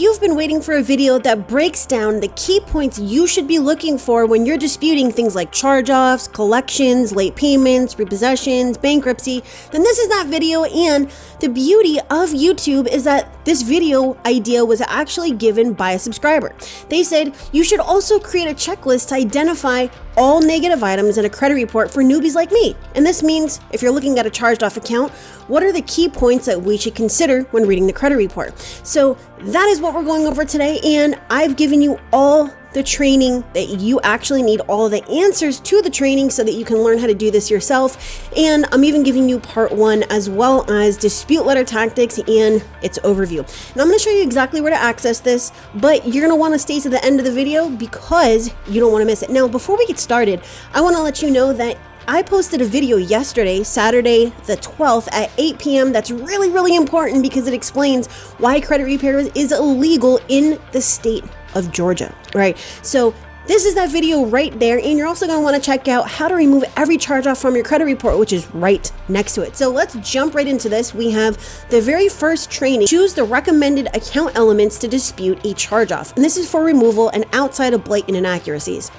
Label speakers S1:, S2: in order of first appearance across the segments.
S1: you've been waiting for a video that breaks down the key points you should be looking for when you're disputing things like charge-offs, collections, late payments, repossessions, bankruptcy, then this is that video. And the beauty of YouTube is that this video idea was actually given by a subscriber. They said you should also create a checklist to identify all negative items in a credit report for newbies like me. And this means if you're looking at a charged off account, what are the key points that we should consider when reading the credit report? So that is what we're going over today, and I've given you all the training that you actually need, all the answers to the training so that you can learn how to do this yourself. And I'm even giving you part 1 as well as dispute letter tactics and its overview. And I'm going to show you exactly where to access this, but you're going to want to stay to the end of the video because you don't want to miss it. Now, before we get started, I want to let you know that I posted a video yesterday, Saturday the 12th at 8 p.m. That's really, really important because it explains why credit repair is illegal in the state of Georgia, right? So this is that video right there. And you're also going to want to check out how to remove every charge off from your credit report, which is right next to it. So let's jump right into this. We have the very first training. Choose the recommended account elements to dispute a charge off. And this is for removal and outside of blatant inaccuracies.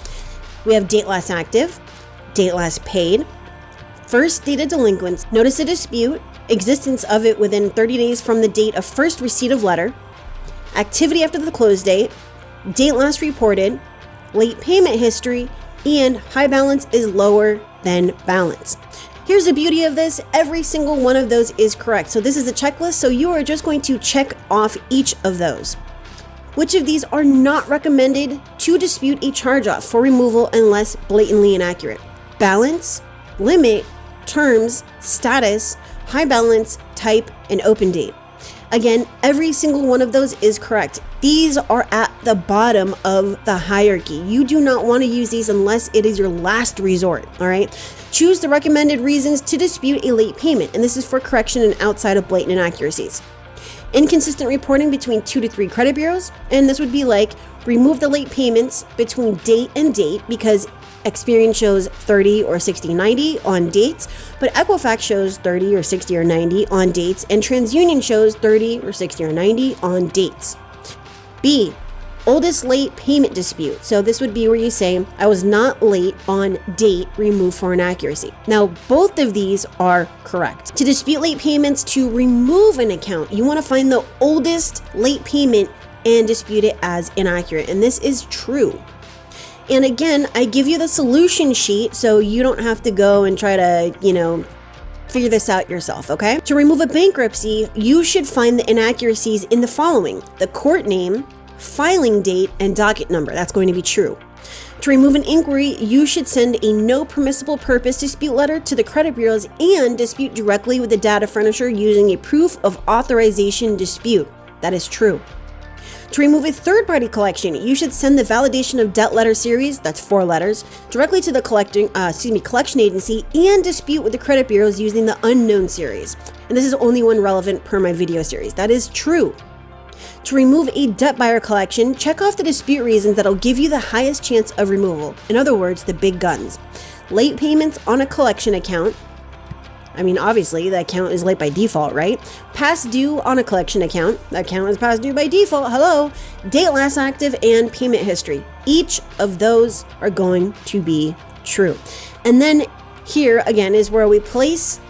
S1: We have date last active, date last paid, first dated delinquents, notice of dispute, existence of it within 30 days from the date of first receipt of letter, activity after the close date last reported, late payment history, and high balance is lower than balance. Here's the beauty of this. Every single one of those is correct. So this is a checklist. So you are just going to check off each of those. Which of these are not recommended to dispute a charge-off for removal unless blatantly inaccurate? Balance, limit, terms, status, high balance, type, and open date. Again, every single one of those is correct. These are at the bottom of the hierarchy. You do not want to use these unless it is your last resort, all right? Choose the recommended reasons to dispute a late payment, and this is for correction and outside of blatant inaccuracies. Inconsistent reporting between 2 to 3 credit bureaus, and this would be like remove the late payments between date and date because Experian shows 30 or 60, 90 on dates, but Equifax shows 30 or 60 or 90 on dates, and TransUnion shows 30 or 60 or 90 on dates. B, oldest late payment dispute. So this would be where you say, I was not late on date, remove for inaccuracy. Now, both of these are correct. To dispute late payments to remove an account, you want to find the oldest late payment and dispute it as inaccurate. And this is true. And again, I give you the solution sheet so you don't have to go and try to, figure this out yourself, okay? To remove a bankruptcy, you should find the inaccuracies in the following: the court name, filing date, and docket number. That's going to be true. To remove an inquiry, you should send a no permissible purpose dispute letter to the credit bureaus and dispute directly with the data furnisher using a proof of authorization dispute. That is true. To remove a third-party collection, you should send the validation of debt letter series, that's 4 letters, directly to the collection agency and dispute with the credit bureaus using the unknown series. And this is only one relevant per my video series. That is true. To remove a debt buyer collection, check off the dispute reasons that'll give you the highest chance of removal. In other words, the big guns. Late payments on a collection account. I mean, obviously, the account is late by default, right? Past due on a collection account. The account is past due by default. Hello. Date last active and payment history. Each of those are going to be true. And then here, again, is where we place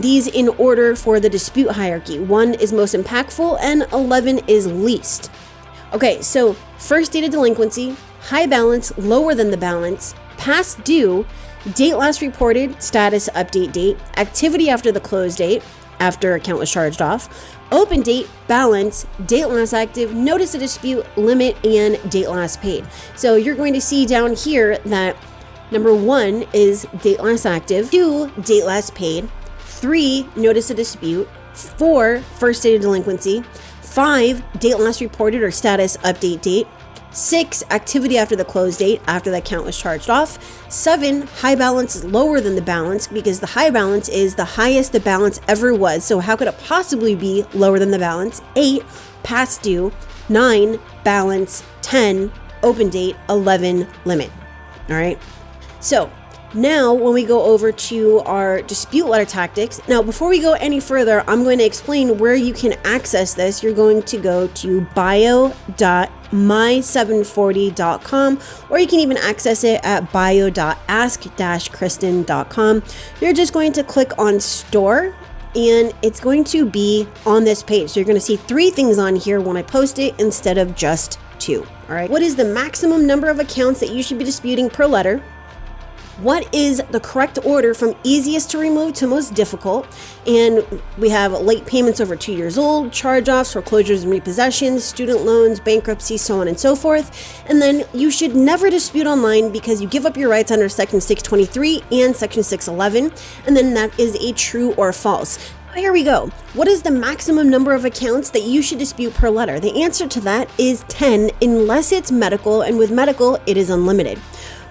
S1: these in order for the dispute hierarchy. 1 is most impactful and 11 is least. Okay, so first dated delinquency, high balance, lower than the balance, past due, date last reported, status update date, activity after the close date, after account was charged off, open date, balance, date last active, notice of dispute, limit, and date last paid. So you're going to see down here that number 1 is date last active, 2, date last paid, 3, notice of dispute, 4, first dated delinquency, 5, date last reported or status update date, 6, activity after the close date, after the account was charged off. 7, high balance is lower than the balance because the high balance is the highest the balance ever was. So how could it possibly be lower than the balance? 8, past due. 9, balance. 10, open date. 11, limit. All right. So Now, when we go over to our dispute letter tactics, now before we go any further, I'm going to explain where you can access this. You're going to go to bio.my740.com, or you can even access it at bio.ask-kristen.com. You're just going to click on store, and it's going to be on this page. So you're going to see 3 things on here when I post it instead of just 2. All right. What is the maximum number of accounts that you should be disputing per letter? What is the correct order from easiest to remove to most difficult? And we have late payments over 2 years old, charge-offs, foreclosures and repossessions, student loans, bankruptcy, so on and so forth. And then you should never dispute online because you give up your rights under Section 623 and Section 611. And then that is a true or false. Here we go. What is the maximum number of accounts that you should dispute per letter? The answer to that is 10 unless it's medical, and with medical, it is unlimited.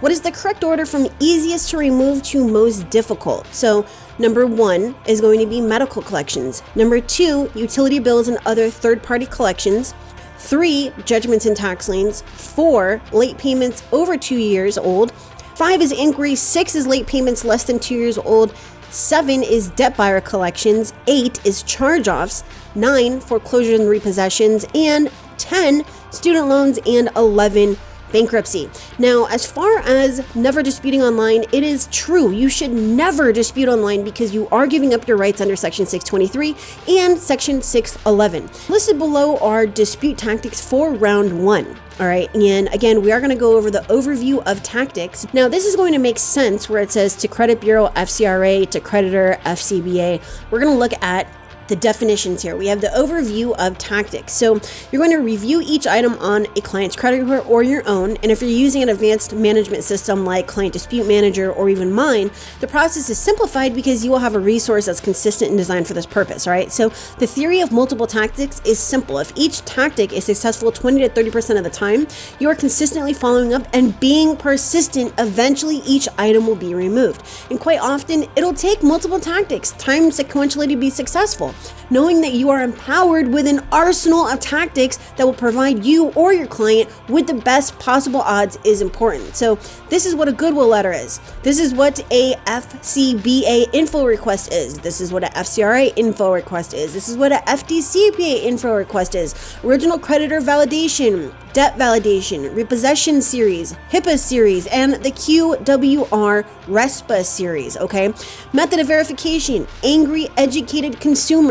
S1: What is the correct order from easiest to remove to most difficult? So number 1 is going to be medical collections. Number 2, utility bills and other third-party collections. 3, judgments and tax liens. 4, late payments over 2 years old. 5 is inquiries. 6 is late payments less than 2 years old. 7 is debt buyer collections. 8 is charge-offs. 9, foreclosures and repossessions. And 10, student loans. And 11, bankruptcy. Now, as far as never disputing online, it is true. You should never dispute online because you are giving up your rights under Section 623 and Section 611. Listed below are dispute tactics for round 1. All right, and again, we are going to go over the overview of tactics. Now, this is going to make sense where it says to credit bureau, FCRA, to creditor, FCBA. We're going to look at the definitions here. We have the overview of tactics. So you're going to review each item on a client's credit report or your own. And if you're using an advanced management system like Client Dispute Manager or even mine, the process is simplified because you will have a resource that's consistent and designed for this purpose, all right? So the theory of multiple tactics is simple. If each tactic is successful 20 to 30% of the time, you are consistently following up and being persistent, eventually each item will be removed. And quite often, it'll take multiple tactics, timed sequentially, to be successful. Knowing that you are empowered with an arsenal of tactics that will provide you or your client with the best possible odds is important. So this is what a goodwill letter is. This is what a FCBA info request is. This is what a FCRA info request is. This is what a FDCPA info request is. Original creditor validation, debt validation, repossession series, HIPAA series, and the QWR RESPA series, okay? Method of verification, angry educated consumer,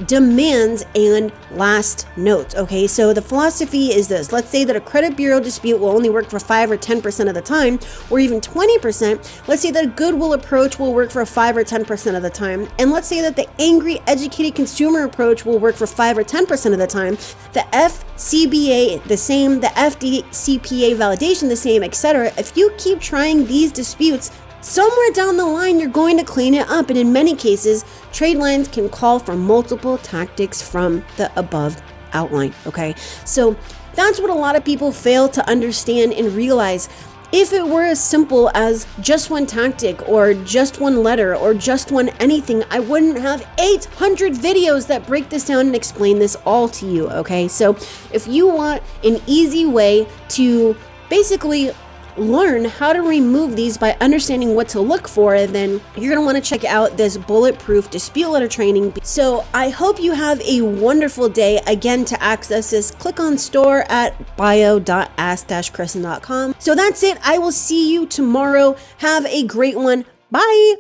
S1: demands, and last note, okay? So the philosophy is this. Let's say that a credit bureau dispute will only work for 5 or 10% of the time, or even 20%. Let's say that a goodwill approach will work for 5 or 10% of the time. And let's say that the angry educated consumer approach will work for 5 or 10% of the time. The FCBA the same, the FDCPA validation the same, etc. If you keep trying these disputes, somewhere down the line, you're going to clean it up. And in many cases, trade lines can call for multiple tactics from the above outline, okay? So that's what a lot of people fail to understand and realize. If it were as simple as just one tactic or just one letter or just one anything, I wouldn't have 800 videos that break this down and explain this all to you, okay? So if you want an easy way to basically learn how to remove these by understanding what to look for, then you're going to want to check out this bulletproof dispute letter training. So I hope you have a wonderful day. Again, to access this, click on store at bio.ask-kristen.com. So that's it. I will see you tomorrow. Have a great one. Bye.